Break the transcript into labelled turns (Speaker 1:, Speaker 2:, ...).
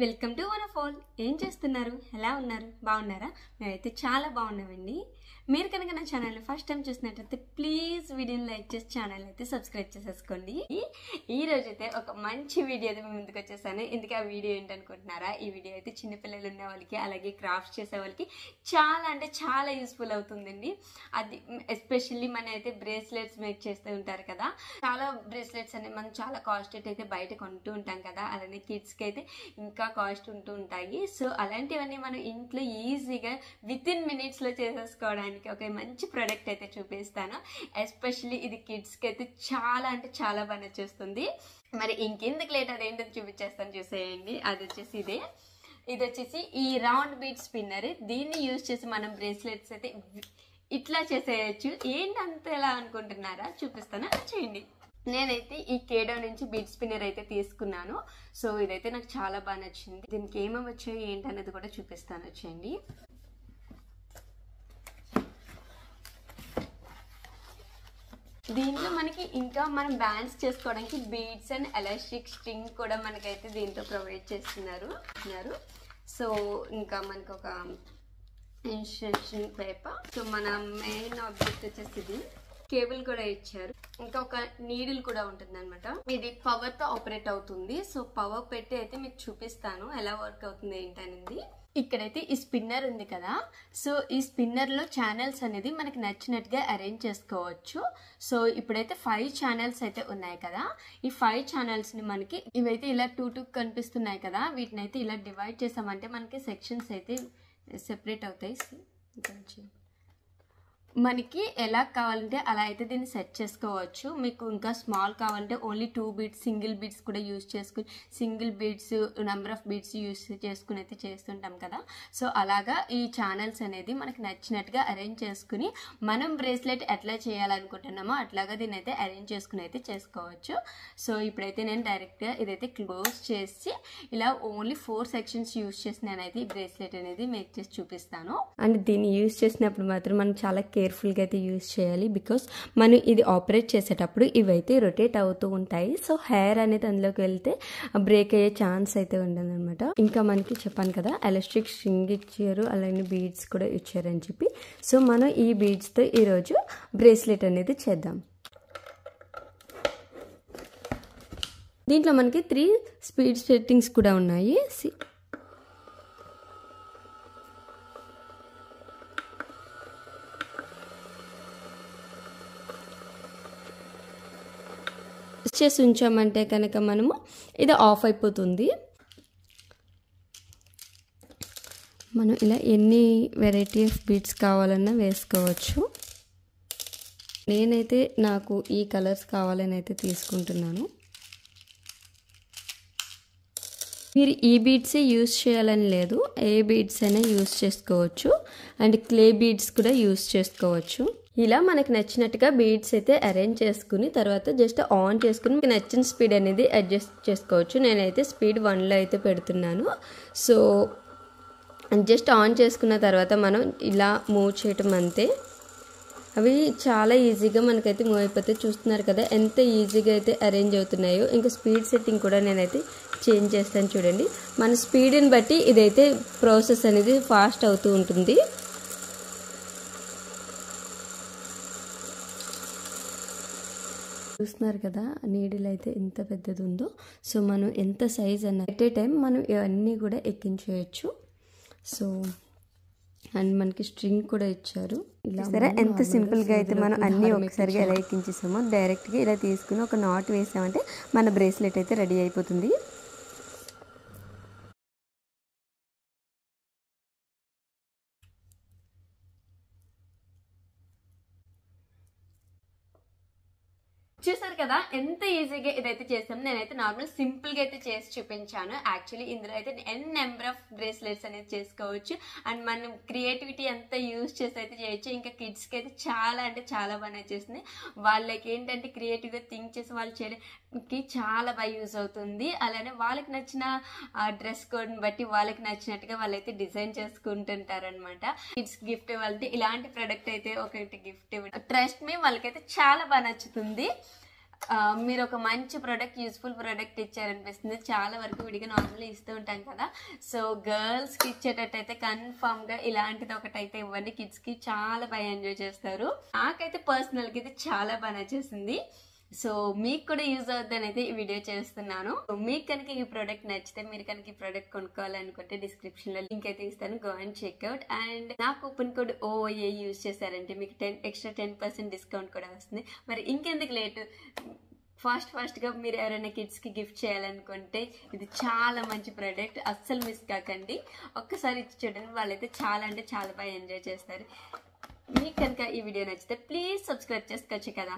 Speaker 1: Welcome to one of all. ఏం చేస్తున్నారు? ఎలా ఉన్నారు? బాగున్నారా? మేమైతే చాలా బాగున్నామండి. మీరు కనుక నా ఛానల్ని ఫస్ట్ టైం చూసినట్లయితే ప్లీజ్ వీడియోని లైక్ చేసి ఛానల్ అయితే సబ్స్క్రైబ్ చేసేసుకోండి. ఈ రోజు అయితే ఒక మంచి వీడియో అయితే మేము ముందుకు వచ్చేసాను. ఎందుకు ఆ వీడియో ఏంటనుకుంటున్నారా? ఈ వీడియో అయితే చిన్నపిల్లలు ఉన్న వాళ్ళకి అలాగే క్రాఫ్ట్స్ చేసే వాళ్ళకి చాలా అంటే చాలా యూస్ఫుల్ అవుతుందండి. అది ఎస్పెషల్లీ మన అయితే బ్రేస్లెట్స్ మేక్ చేస్తూ ఉంటారు కదా. చాలా బ్రేస్లెట్స్ అనేవి మనం చాలా కాస్ట్ అయితే బయట కొంటూ ఉంటాం కదా. అలానే కిడ్స్కి అయితే ఇంకా కాస్ట్ ఉంటూ ఉంటాయి. సో అలాంటివన్నీ మనం ఇంట్లో ఈజీగా విత్ ఇన్ మినిట్స్లో చేసేసుకోవడానికి ఒక మంచి ప్రోడక్ట్ అయితే చూపిస్తాను. ఎస్పెషల్లీ ఇది కిడ్స్కి అయితే చాలా అంటే చాలా బాగా నచ్చేస్తుంది. మరి ఇంకెందుకు లేట్ అదేంటో చూపించేస్తాను, చూసేయండి. అది వచ్చేసి ఇది వచ్చేసి ఈ రౌండ్ బీడ్ స్పిన్నర్. దీన్ని యూజ్ చేసి మనం బ్రేస్లెట్స్ అయితే ఇట్లా చేసేయచ్చు. ఏంటంత ఎలా అనుకుంటున్నారా? చూపిస్తాను, చేయండి. నేనైతే ఈ కేడో నుంచి బీడ్ స్పిన్నర్ అయితే తీసుకున్నాను. సో ఇదైతే నాకు చాలా బాగా నచ్చింది. దీనికి ఏమేమి వచ్చాయి ఏంటనేది కూడా చూపిస్తాను, వచ్చేయండి. దీంట్లో మనకి ఇంకా మనం బ్యాండ్స్ చేసుకోవడానికి బీడ్స్ అండ్ ఎలాస్టిక్ స్ట్రింగ్ కూడా మనకైతే దీంట్లో ప్రొవైడ్ చేస్తున్నారు. సో ఇంకా మనకు ఒక ఇన్స్ట్రక్షన్ పేపర్. సో మన మెయిన్ ఆబ్జెక్ట్ వచ్చేసి ఇది. కేబుల్ కూడా ఇచ్చారు. ఇంకా ఒక నీడిల్ కూడా ఉంటుంది అనమాట. ఇది పవర్ తో ఆపరేట్ అవుతుంది. సో పవర్ పెట్టి అయితే మీకు చూపిస్తాను ఎలా వర్క్ అవుతుంది ఏంటనేది. ఇక్కడైతే ఈ స్పిన్నర్ ఉంది కదా. సో ఈ స్పిన్నర్ లో ఛానల్స్ అనేది మనకి నచ్చినట్టుగా అరేంజ్ చేసుకోవచ్చు. సో ఇప్పుడైతే 5 ఛానల్స్ అయితే ఉన్నాయి కదా. ఈ 5 ఛానల్స్ ని మనకి ఇవైతే ఇలా 2 కనిపిస్తున్నాయి కదా. వీటిని అయితే ఇలా డివైడ్ చేసామంటే మనకి సెక్షన్స్ అయితే సెపరేట్ అవుతాయి. మనకి ఎలా కావాలంటే అలా అయితే దీన్ని సెట్ చేసుకోవచ్చు. మీకు ఇంకా స్మాల్ కావాలంటే ఓన్లీ 2 బీడ్స్ సింగిల్ బీడ్స్ కూడా యూజ్ చేసుకుని single beads number of beads use చేసుకుని అయితే చేస్తుంటాం కదా. సో అలాగా ఈ ఛానల్స్ అనేది మనకి నచ్చినట్టుగా అరేంజ్ చేసుకుని మనం బ్రేస్లెట్ ఎట్లా చేయాలనుకుంటున్నామో అట్లాగా దీన్ని అయితే అరేంజ్ చేసుకుని అయితే చేసుకోవచ్చు. సో ఇప్పుడైతే నేను డైరెక్ట్గా ఇదైతే క్లోజ్ చేసి ఇలా ఓన్లీ 4 సెక్షన్స్ యూజ్ చేసి నేనైతే ఈ బ్రేస్లెట్ అనేది మేక్ చేసి చూపిస్తాను. అండ్ దీన్ని యూజ్ చేసినప్పుడు మాత్రం మనం చాలా కేర్ఫుల్గా అయితే యూజ్ చేయాలి. బికాస్ మనం ఇది ఆపరేట్ చేసేటప్పుడు ఇవైతే రొటేట్ అవుతూ ఉంటాయి. సో హెయిర్ అనేది అందులోకి వెళ్తే బ్రేక్ అయ్యే ఛాన్స్ అయితే ఉండదన్నమాట. ఇంకా మనకి చెప్పాను కదా ఎలాస్టిక్ స్ట్రింగ్ ఇచ్చారు, అలాగే బీడ్స్ కూడా ఇచ్చారని చెప్పి. సో మనం ఈ బీడ్స్తో ఈరోజు బ్రేస్లెట్ అనేది చేద్దాం. దీంట్లో మనకి 3 స్పీడ్ సెట్టింగ్స్ కూడా ఉన్నాయి. చేసి ఉంచామంటే కనుక మనము ఇది ఆఫ్ అయిపోతుంది. మనం ఇలా ఎన్ని వెరైటీ ఆఫ్ బీడ్స్ కావాలన్నా వేసుకోవచ్చు. నేనైతే నాకు ఈ కలర్స్ కావాలని అయితే తీసుకుంటున్నాను. మీరు ఈ బీడ్సే యూజ్ చేయాలని లేదు, ఏ బీడ్స్ అయినా యూజ్ చేసుకోవచ్చు. అండ్ క్లే బీడ్స్ కూడా యూజ్ చేసుకోవచ్చు. ఇలా మనకి నచ్చినట్టుగా బీడ్స్ అయితే అరేంజ్ చేసుకుని తర్వాత జస్ట్ ఆన్ చేసుకుని మీకు నచ్చిన స్పీడ్ అనేది అడ్జస్ట్ చేసుకోవచ్చు. నేనైతే స్పీడ్ 1లో అయితే పెడుతున్నాను. సో జస్ట్ ఆన్ చేసుకున్న తర్వాత మనం ఇలా మూవ్ చేయటం అంతే. అవి చాలా ఈజీగా మనకైతే మూవ్ అయిపోతే చూస్తున్నారు కదా ఎంత ఈజీగా అయితే అరేంజ్ అవుతున్నాయో. ఇంకా స్పీడ్ సెట్టింగ్ కూడా నేనైతే చేంజ్ చేస్తాను చూడండి. మన స్పీడ్ని బట్టి ఇదైతే ప్రాసెస్ అనేది ఫాస్ట్ అవుతూ ఉంటుంది. చూస్తున్నారు కదా నీడిల్ అయితే ఎంత పెద్దది ఉందో. సో మనం ఎంత సైజ్ అన్న ఎట్ ఏ టైం మనం ఇవన్నీ కూడా ఎక్కించేయచ్చు. సో అండ్ మనకి స్ట్రింగ్ కూడా ఇచ్చారు. ఇలా సరే ఎంత సింపుల్గా అయితే మనం అన్నీ ఒకసారిగా ఎలా ఎక్కించేసామో డైరెక్ట్గా ఇలా తీసుకుని ఒక నాట్ వేసామంటే మన బ్రేస్లెట్ అయితే రెడీ అయిపోతుంది. చూసారు కదా ఎంత ఈజీగా ఇదైతే చేసాము. నేనైతే నార్మల్ సింపుల్ గా అయితే చేసి చూపించాను. యాక్చువల్లీ ఇందులో అయితే నెంబర్ ఆఫ్ బ్రేస్లెట్స్ అనేది చేసుకోవచ్చు. అండ్ మనం క్రియేటివిటీ అంతా యూజ్ చేసి అయితే చేయొచ్చు. ఇంకా కిడ్స్ కి అయితే చాలా అంటే చాలా బాగా నచ్చేసింది. వాళ్ళకి ఏంటంటే క్రియేటివ్ గా థింక్ చేసి వాళ్ళు చేయడానికి చాలా బాగా యూజ్ అవుతుంది. అలానే వాళ్ళకి నచ్చిన డ్రెస్ కోడ్ బట్టి వాళ్ళకి నచ్చినట్టుగా వాళ్ళైతే డిజైన్ చేసుకుంటుంటారు అనమాట. కిడ్స్ గిఫ్ట్ ఇవ్వాలంటే ఇలాంటి ప్రోడక్ట్ అయితే ఒకటి గిఫ్ట్ ఇవ్వండి. ట్రస్ట్ మీ వాళ్ళకైతే చాలా బాగా నచ్చుతుంది. మీరు ఒక మంచి ప్రోడక్ట్, యూస్ఫుల్ ప్రోడక్ట్ ఇచ్చారనిపిస్తుంది. చాలా వరకు విడిగా నార్మల్గా ఇస్తూ ఉంటాం కదా. సో గర్ల్స్కి ఇచ్చేటట్టయితే కన్ఫామ్గా ఇలాంటిది ఒకటైతే ఇవ్వండి. కిడ్స్కి చాలా బాగా ఎంజాయ్ చేస్తారు. నాకైతే పర్సనల్గా అయితే చాలా బాగా నచ్చేసింది. సో మీకు కూడా యూజ్ అవుద్దని అయితే ఈ వీడియో చేస్తున్నాను. మీకు కనుక ఈ ప్రోడక్ట్ నచ్చితే, మీరు కనుక ఈ ప్రోడక్ట్ కొనుక్కోవాలనుకుంటే డిస్క్రిప్షన్ లో లింక్ అయితే ఇస్తాను, గో అండ్ చెక్అవుట్. అండ్ నా కూపన్ కోడ్ OOA యూజ్ చేశారంటే మీకు ఎక్స్ట్రా 10% డిస్కౌంట్ కూడా వస్తుంది. మరి ఇంకెందుకు లేటు, ఫాస్ట్గా మీరు ఎవరైనా కిడ్స్కి గిఫ్ట్ చేయాలనుకుంటే ఇది చాలా మంచి ప్రోడక్ట్, అస్సలు మిస్ కాకండి. ఒక్కసారి ఇచ్చి చూడండి, వాళ్ళైతే చాలా అంటే చాలా బాగా ఎంజాయ్ చేస్తారు. మీకు కనుక ఈ వీడియో నచ్చితే ప్లీజ్ సబ్స్క్రైబ్ చేసుకోవచ్చు కదా.